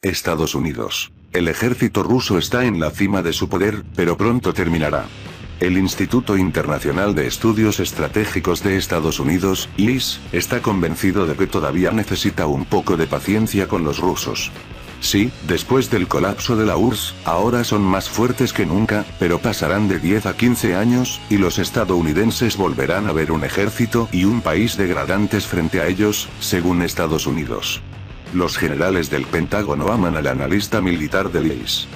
Estados Unidos. El ejército ruso está en la cima de su poder, pero pronto terminará. El Instituto Internacional de Estudios Estratégicos de Estados Unidos, IS, está convencido de que todavía necesita un poco de paciencia con los rusos. Sí, después del colapso de la URSS, ahora son más fuertes que nunca, pero pasarán de 10 a 15 años, y los estadounidenses volverán a ver un ejército y un país degradantes frente a ellos, según Estados Unidos. Los generales del Pentágono aman al analista militar del IS.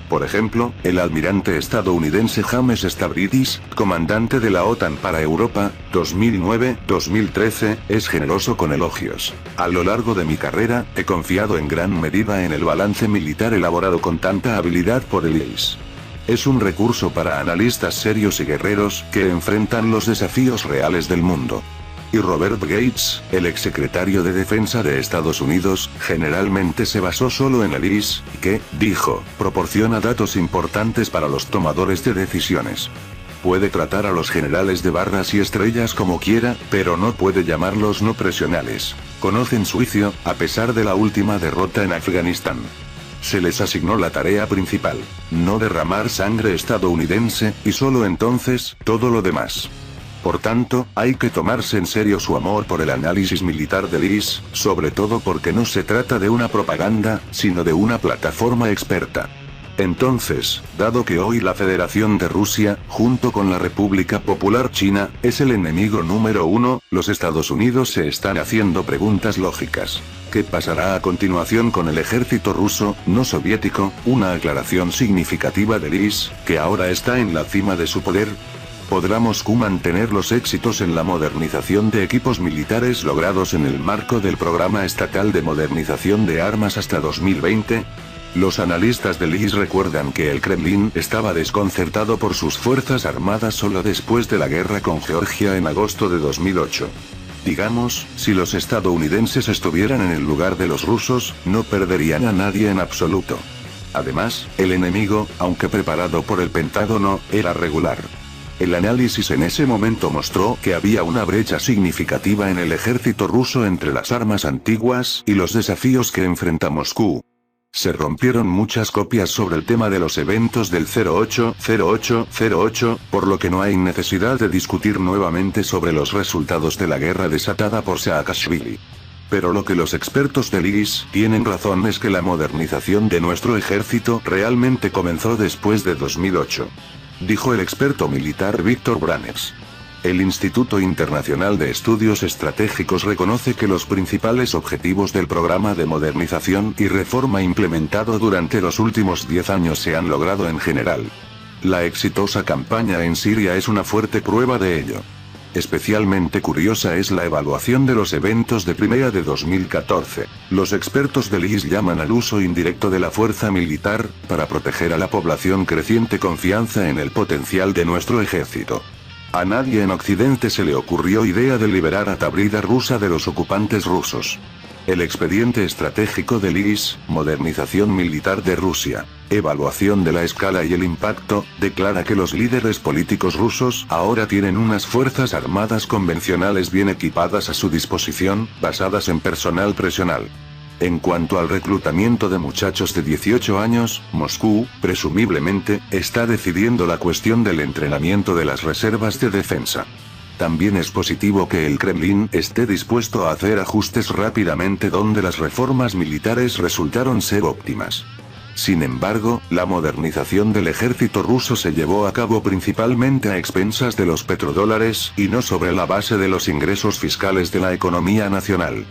Por ejemplo, el almirante estadounidense James Stavridis, comandante de la OTAN para Europa, 2009-2013, es generoso con elogios. A lo largo de mi carrera, he confiado en gran medida en el balance militar elaborado con tanta habilidad por el IS. Es un recurso para analistas serios y guerreros que enfrentan los desafíos reales del mundo. Y Robert Gates, el exsecretario de Defensa de Estados Unidos, generalmente se basó solo en el IS, que, dijo, proporciona datos importantes para los tomadores de decisiones. Puede tratar a los generales de barras y estrellas como quiera, pero no puede llamarlos no presionales. Conocen su juicio, a pesar de la última derrota en Afganistán. Se les asignó la tarea principal: no derramar sangre estadounidense, y solo entonces, todo lo demás. Por tanto, hay que tomarse en serio su amor por el análisis militar del IS, sobre todo porque no se trata de una propaganda, sino de una plataforma experta. Entonces, dado que hoy la Federación de Rusia, junto con la República Popular China, es el enemigo número uno, los Estados Unidos se están haciendo preguntas lógicas. ¿Qué pasará a continuación con el ejército ruso, no soviético, una aclaración significativa del IS, que ahora está en la cima de su poder? ¿Podrá Moscú mantener los éxitos en la modernización de equipos militares logrados en el marco del Programa Estatal de Modernización de Armas hasta 2020? Los analistas del IS recuerdan que el Kremlin estaba desconcertado por sus fuerzas armadas solo después de la guerra con Georgia en agosto de 2008. Digamos, si los estadounidenses estuvieran en el lugar de los rusos, no perderían a nadie en absoluto. Además, el enemigo, aunque preparado por el Pentágono, era regular. El análisis en ese momento mostró que había una brecha significativa en el ejército ruso entre las armas antiguas y los desafíos que enfrenta Moscú. Se rompieron muchas copias sobre el tema de los eventos del 08-08-08, por lo que no hay necesidad de discutir nuevamente sobre los resultados de la guerra desatada por Saakashvili. Pero lo que los expertos del IS tienen razón es que la modernización de nuestro ejército realmente comenzó después de 2008. Dijo el experto militar Víctor Branners. El Instituto Internacional de Estudios Estratégicos reconoce que los principales objetivos del programa de modernización y reforma implementado durante los últimos 10 años se han logrado en general. La exitosa campaña en Siria es una fuerte prueba de ello. Especialmente curiosa es la evaluación de los eventos de primavera de 2014. Los expertos del IS llaman al uso indirecto de la fuerza militar, para proteger a la población creciente confianza en el potencial de nuestro ejército. A nadie en Occidente se le ocurrió idea de liberar a Tabrida rusa de los ocupantes rusos. El expediente estratégico del IS, Modernización Militar de Rusia, Evaluación de la escala y el impacto, declara que los líderes políticos rusos ahora tienen unas fuerzas armadas convencionales bien equipadas a su disposición, basadas en personal profesional. En cuanto al reclutamiento de muchachos de 18 años, Moscú, presumiblemente, está decidiendo la cuestión del entrenamiento de las reservas de defensa. También es positivo que el Kremlin esté dispuesto a hacer ajustes rápidamente donde las reformas militares resultaron ser óptimas. Sin embargo, la modernización del ejército ruso se llevó a cabo principalmente a expensas de los petrodólares, y no sobre la base de los ingresos fiscales de la economía nacional.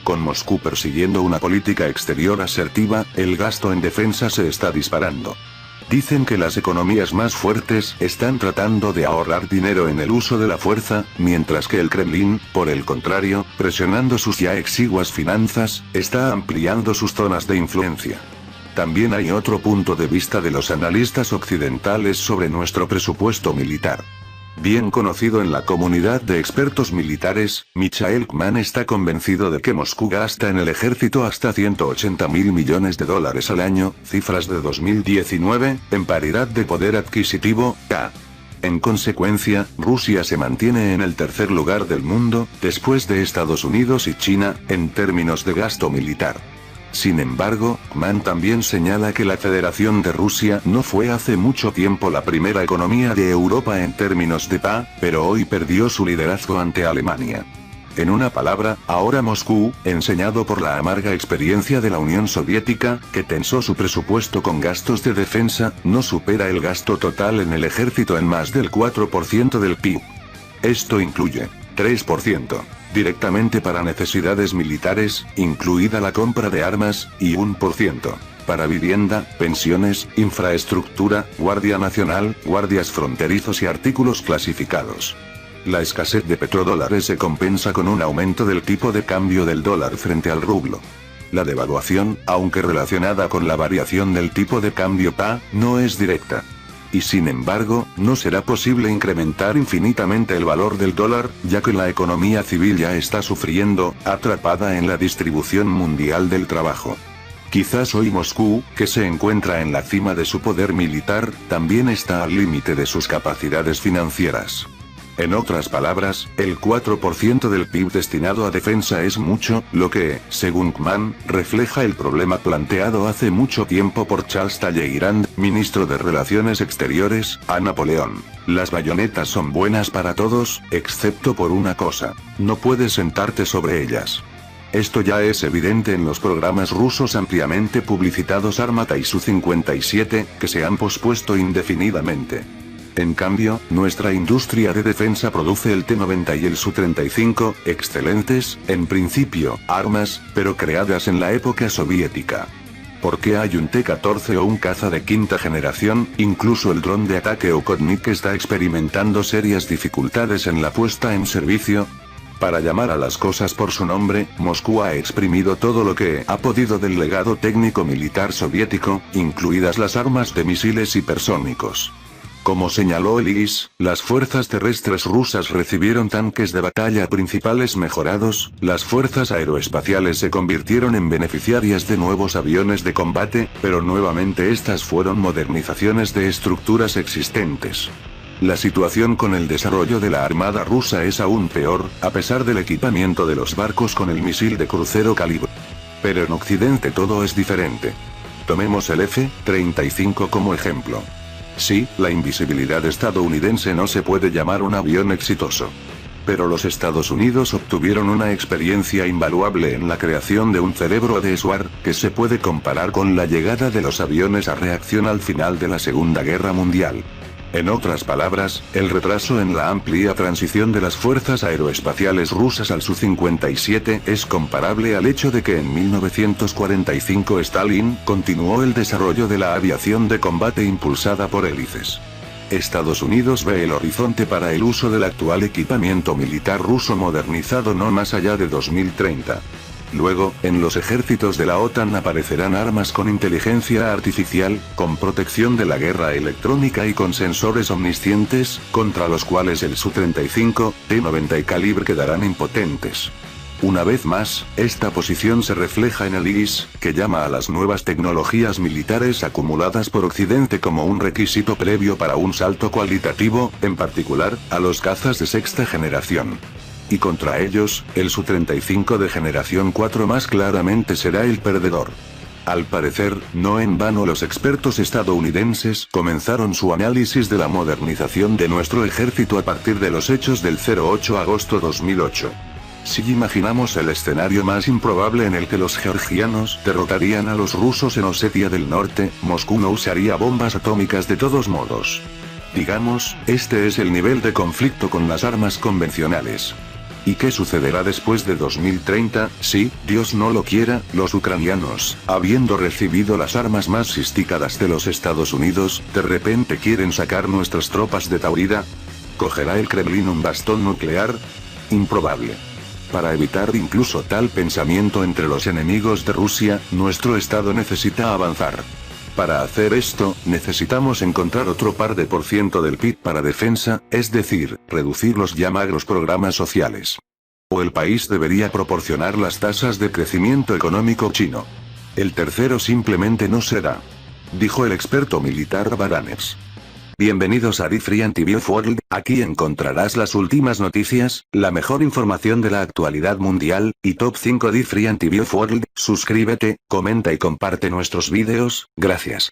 Con Moscú persiguiendo una política exterior asertiva, el gasto en defensa se está disparando. Dicen que las economías más fuertes están tratando de ahorrar dinero en el uso de la fuerza, mientras que el Kremlin, por el contrario, presionando sus ya exiguas finanzas, está ampliando sus zonas de influencia. También hay otro punto de vista de los analistas occidentales sobre nuestro presupuesto militar. Bien conocido en la comunidad de expertos militares, Michael Kman está convencido de que Moscú gasta en el ejército hasta $180.000 millones al año, cifras de 2019, en paridad de poder adquisitivo, K. En consecuencia, Rusia se mantiene en el tercer lugar del mundo, después de Estados Unidos y China, en términos de gasto militar. Sin embargo, Mann también señala que la Federación de Rusia no fue hace mucho tiempo la primera economía de Europa en términos de PA, pero hoy perdió su liderazgo ante Alemania. En una palabra, ahora Moscú, enseñado por la amarga experiencia de la Unión Soviética, que tensó su presupuesto con gastos de defensa, no supera el gasto total en el ejército en más del 4% del PIB. Esto incluye 3% directamente para necesidades militares, incluida la compra de armas, y 1% para vivienda, pensiones, infraestructura, Guardia Nacional, guardias fronterizos y artículos clasificados. La escasez de petrodólares se compensa con un aumento del tipo de cambio del dólar frente al rublo. La devaluación, aunque relacionada con la variación del tipo de cambio PA, no es directa. Y sin embargo, no será posible incrementar infinitamente el valor del dólar, ya que la economía civil ya está sufriendo, atrapada en la distribución mundial del trabajo. Quizás hoy Moscú, que se encuentra en la cima de su poder militar, también está al límite de sus capacidades financieras. En otras palabras, el 4% del PIB destinado a defensa es mucho, lo que, según Mann, refleja el problema planteado hace mucho tiempo por Charles Talleyrand, ministro de Relaciones Exteriores, a Napoleón. Las bayonetas son buenas para todos, excepto por una cosa: no puedes sentarte sobre ellas. Esto ya es evidente en los programas rusos ampliamente publicitados Armata y Su-57, que se han pospuesto indefinidamente. En cambio, nuestra industria de defensa produce el T-90 y el Su-35, excelentes, en principio, armas, pero creadas en la época soviética. ¿Por qué hay un T-14 o un caza de quinta generación? Incluso el dron de ataque Okhotnik está experimentando serias dificultades en la puesta en servicio. Para llamar a las cosas por su nombre, Moscú ha exprimido todo lo que ha podido del legado técnico militar soviético, incluidas las armas de misiles hipersónicos. Como señaló el IS, las fuerzas terrestres rusas recibieron tanques de batalla principales mejorados, las fuerzas aeroespaciales se convirtieron en beneficiarias de nuevos aviones de combate, pero nuevamente estas fueron modernizaciones de estructuras existentes. La situación con el desarrollo de la armada rusa es aún peor, a pesar del equipamiento de los barcos con el misil de crucero Kalibr. Pero en Occidente todo es diferente. Tomemos el F-35 como ejemplo. Sí, la invisibilidad estadounidense no se puede llamar un avión exitoso. Pero los Estados Unidos obtuvieron una experiencia invaluable en la creación de un cerebro de SWAT, que se puede comparar con la llegada de los aviones a reacción al final de la Segunda Guerra Mundial. En otras palabras, el retraso en la amplia transición de las fuerzas aeroespaciales rusas al Su-57 es comparable al hecho de que en 1945 Stalin continuó el desarrollo de la aviación de combate impulsada por hélices. Estados Unidos ve el horizonte para el uso del actual equipamiento militar ruso modernizado no más allá de 2030. Luego, en los ejércitos de la OTAN aparecerán armas con inteligencia artificial, con protección de la guerra electrónica y con sensores omniscientes, contra los cuales el Su-35, T-90 y Kalibr quedarán impotentes. Una vez más, esta posición se refleja en el IS, que llama a las nuevas tecnologías militares acumuladas por Occidente como un requisito previo para un salto cualitativo, en particular, a los cazas de sexta generación. Y contra ellos, el Su-35 de generación 4 más claramente será el perdedor. Al parecer, no en vano los expertos estadounidenses comenzaron su análisis de la modernización de nuestro ejército a partir de los hechos del 08 de agosto 2008. Si imaginamos el escenario más improbable en el que los georgianos derrotarían a los rusos en Osetia del Norte, Moscú no usaría bombas atómicas de todos modos. Digamos, este es el nivel de conflicto con las armas convencionales. ¿Y qué sucederá después de 2030, si, Dios no lo quiera, los ucranianos, habiendo recibido las armas más sofisticadas de los Estados Unidos, de repente quieren sacar nuestras tropas de Taurida? ¿Cogerá el Kremlin un bastón nuclear? Improbable. Para evitar incluso tal pensamiento entre los enemigos de Rusia, nuestro Estado necesita avanzar. Para hacer esto, necesitamos encontrar otro par de % del PIB para defensa, es decir, reducir los ya magros programas sociales. O el país debería proporcionar las tasas de crecimiento económico chino. El tercero simplemente no será. Dijo el experto militar Baranes. Bienvenidos a Different View World, aquí encontrarás las últimas noticias, la mejor información de la actualidad mundial, y Top 5 Different View World. Suscríbete, comenta y comparte nuestros vídeos, gracias.